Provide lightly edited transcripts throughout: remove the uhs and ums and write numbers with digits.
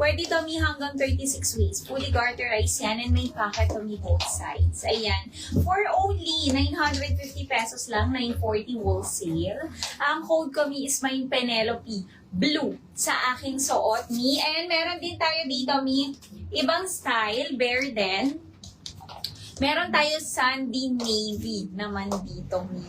Pwede to mi hanggang 36 waist. Fully garterized yan and may pocket to mi both sides. Ayan. For only 950 pesos lang, 940 wholesale. Ang code ko mi is my Penelope Blue sa aking suot mi. And meron din tayo dito mi ibang style, bare din. Meron tayo Sandy Navy naman dito mi.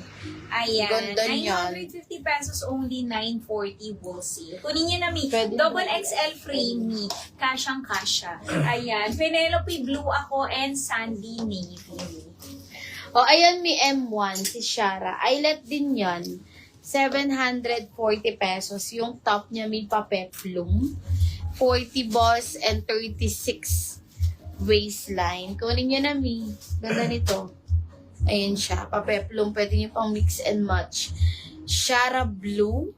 Ayan, Ganda niyan. 950 pesos only, 940 wholesale. Kunin niyo na mi, Pwede double na. XL frame mi, kasyang kasya. Ayan, Penelope Blue ako and Sandy Navy. O, ayan, may M1, si Shara. Eyelet din yan. 740 pesos. Yung top niya may papeplum. 40 balls and 36 waistline. Kunin niyo na, mi. Ganda nito. Ayan siya. Papeplum. Pwede niyo pang mix and match. Shara Blue.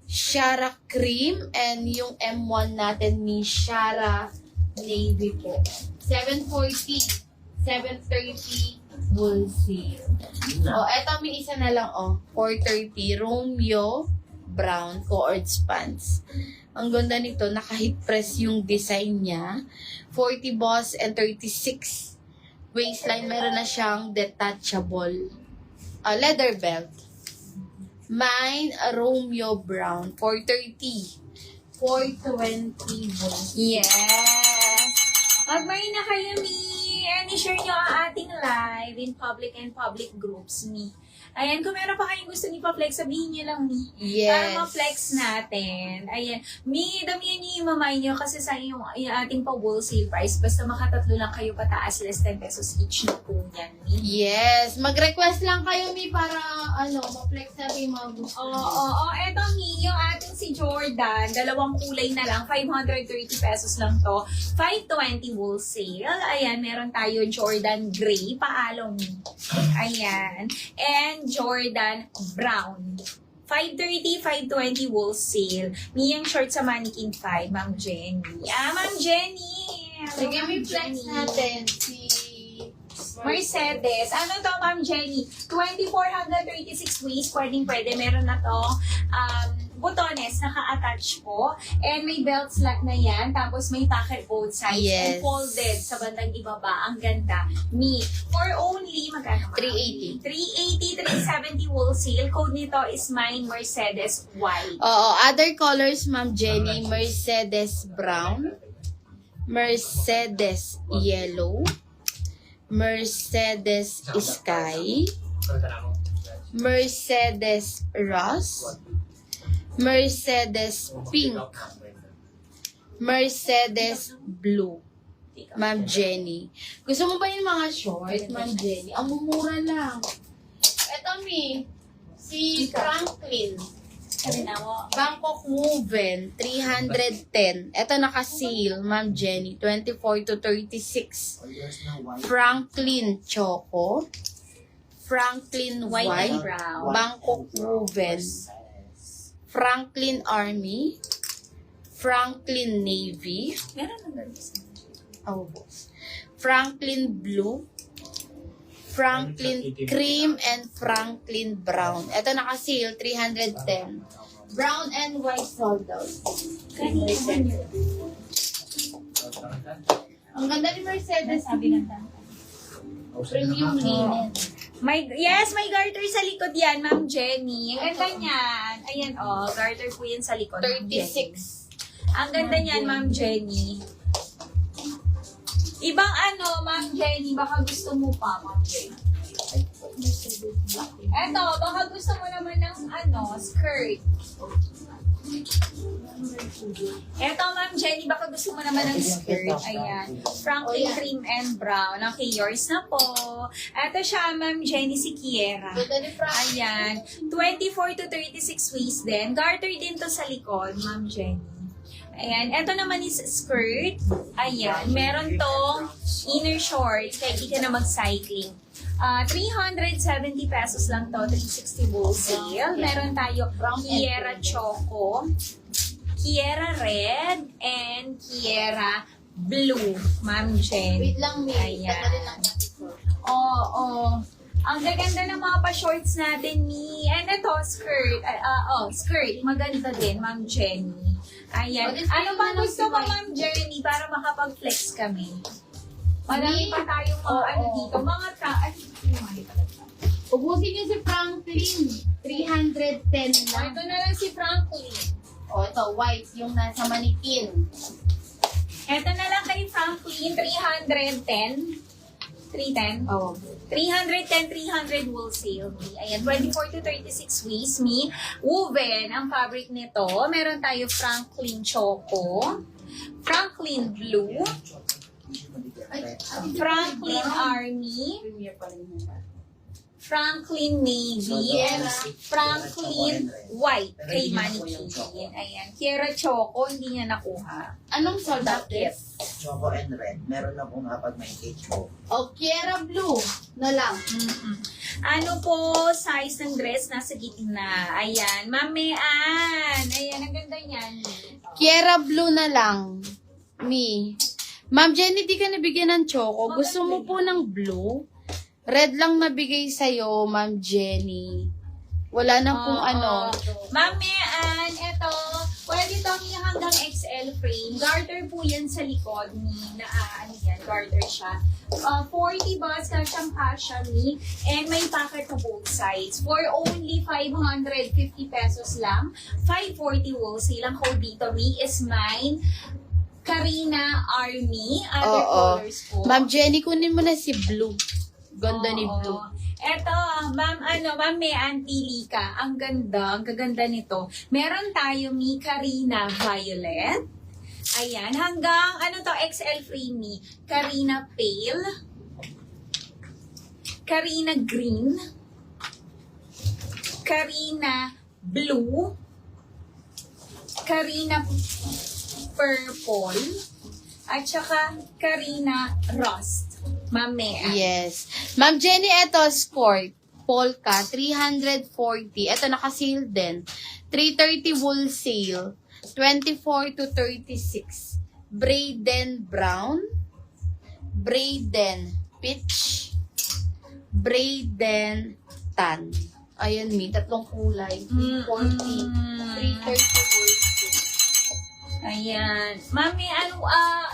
Shara Cream. And yung M1 natin, mi Shara Navy po. 740. 730 wholesale. O, eto may isa na lang, 430 Romeo Brown Coords Pants. Ang ganda nito, naka-hip press yung design niya. 40 boss and 36 waistline. Meron na siyang detachable leather belt. Mine, Romeo Brown, 430. 420 wholesale. Yes! Mag-buy na kayo, mi! And i-share nyo ang ating live in public and public groups, mi. Ayan, kung meron pa kayong gusto ni pa-flex, sabihin nyo lang, mi. Yes. Para ma-flex natin. Ayan. Mi, damihan nyo yung mamay nyo kasi sa yung ating pa-wholesale price. Basta makatatlo lang kayo pataas, less 10 pesos each na po yan, mi. Yes. Mag-request lang kayo, mi, para, ma-flex natin yung mga gusto. Oo. Eto, mi, yung ating si Jordan, dalawang kulay na lang, 530 pesos lang to. 520 wholesale. Ayan, meron tayo Jordan Gray, paalo, mi. Ayan. And Jordan Brown. 530, 520 wholesale. Miyang short sa Mannequin 5, Ma'am Jenny. Ma'am Jenny! Sige, may flex Jenny. natin si Mercedes. Ano to, Ma'am Jenny? 2436 waist. Pwede. Meron na to. Butones, naka-attach po. And may belt slot na yan. Tapos may pocket both sides. Yes. And folded sa bandang ibaba. Ang ganda. Me. For only, magkano? 380. 380, 370 wholesale. Code nito is mine, Mercedes White. Oo, other colors, Ma'am Jenny. Mercedes Brown. Mercedes Yellow. Mercedes Sky. Mercedes Rust. Mercedes Pink. Mercedes Blue. Ma'am Jenny. Gusto mo ba yung mga short, Ma'am Jenny? Ang mumura lang. Eto, mi. Si Franklin. Sabi na mo. Bangkok Woven, 310. Ito naka-sale, Ma'am Jenny, 24 to 36. Franklin Choco. Franklin White White. and brown. Bangkok Woven. Franklin Army. Franklin Navy. Meron na ganun. Oh, Franklin Blue. Franklin Cream and Franklin Brown. Ito naka-sale, 310. Brown and white sold out. Ang ganda ni Mercedes. Sabi ng tanda. Premium linen. Yes, may garter sa likod yan, Ma'am Jenny. Ang ganda niyan. Ayan, garter po yan sa likod. Ma'am Jenny. 36. Ang ganda niyan, Ma'am Jenny. Ibang Ma'am Jenny, baka gusto mo pa, Ma'am Jenny. Eto, baka gusto mo naman ng skirt. Eto, Ma'am Jenny, baka gusto mo naman ng skirt. Ayan. Franklin Cream and Brown. Okay, yours na po. Eto siya, Ma'am Jenny, si Kiera. Ganda ni Franklin. Ayan. 24 to 36 waist din. Garter din to sa likod, Ma'am Jenny. Ayan. Ito naman is skirt. Ayan. Meron tong inner shorts. Kaya di ka na mag-cycling. 370 pesos lang to. 360 wholesale. Meron tayo Kiera Choco, Kiera Red, and Kiera Blue, Ma'am Jenny. Wait lang, May. Ayan. Ganda rin lang natin. Oo. Ang gaganda ng mga pa-shorts natin, Mi. And ito, skirt. Skirt. Maganda din, Ma'am Jenny. Ayan. O, display Ano mo pa na lang gusto si mo, Mike. Ma'am Jenny, para makapag-flex kami? Marami pa tayong mga Oo. ano dito. Mga ay, mali pala. Ubusin niyo si Franklin. 310 O, lang. ito na lang si Franklin. O, ito, white, yung nasa manikin. Ito na lang kay Franklin, 310. 310? Oh. 310, 300 wholesale. Ayan, 24 to 36 waist. Me, woven ang fabric nito. Meron tayo Franklin Choco, Franklin Blue, Franklin Army, Premier pa rin yun. Franklin Navy, Franklin White kay Mannequin. Ayan, Kiera Choco, hindi niya nakuha. Anong sold out Bakit? is? Choco and red. Meron na kung kapag may cage po. O, Kiera Blue na lang. Mm-mm. Ano po size ng dress? Nasa gitna. Ayan, Ma'am Ann. Ayan, ang ganda niyan. Kiera Blue na lang. Me. Ma'am Jenny, di ka nabigyan ng choco. Gusto mo po ng blue? Red lang nabigay sa'yo, Ma'am Jenny. Wala na kung Oo. ano. Ma'am Ann, eto, pwede itong hanggang XL frame. Garter po yan sa likod ni ano yan, garter siya. 40 bucks, kasya me, and may packet to both sides. For only 550 pesos lang, 540 wholesale. Ang code dito, me, is mine. Karina Army, other Oo. colors po. Ma'am Jenny, kunin mo na si blue. Ganda ni Oo. blue. Eto, Ma'am Ann pili ka. Ang gaganda nito. Meron tayo mi Karina Violet. Ayan, hanggang XL free mi. Karina Pale. Karina Green. Karina Blue. Karina Purple. At saka Karina Rust. Ma'am Yes. Ma'am Jenny, eto, sport. Polka, 340. Eto, naka-sale din. 330 wholesale. 24 to 36. Braden Brown. Braden Peach. Braden Tan. Ayan, mi. Tatlong kulay. 340. 330 wholesale. Ayan. Mami,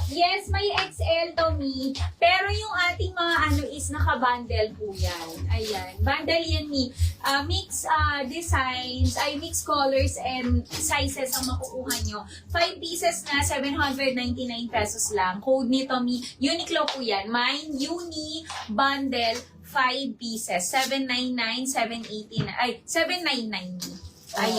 yes, may XL to me. Pero yung ating mga is naka-bundle po yan. Ayan. Bundle yan mi. Mix designs, mix colors and sizes ang makukuha nyo. 5 pieces na 799 pesos lang. Code nito mi. Uniqlo po yan. Mine, Uni, bundle, 5 pieces. 799, 799. Ayan.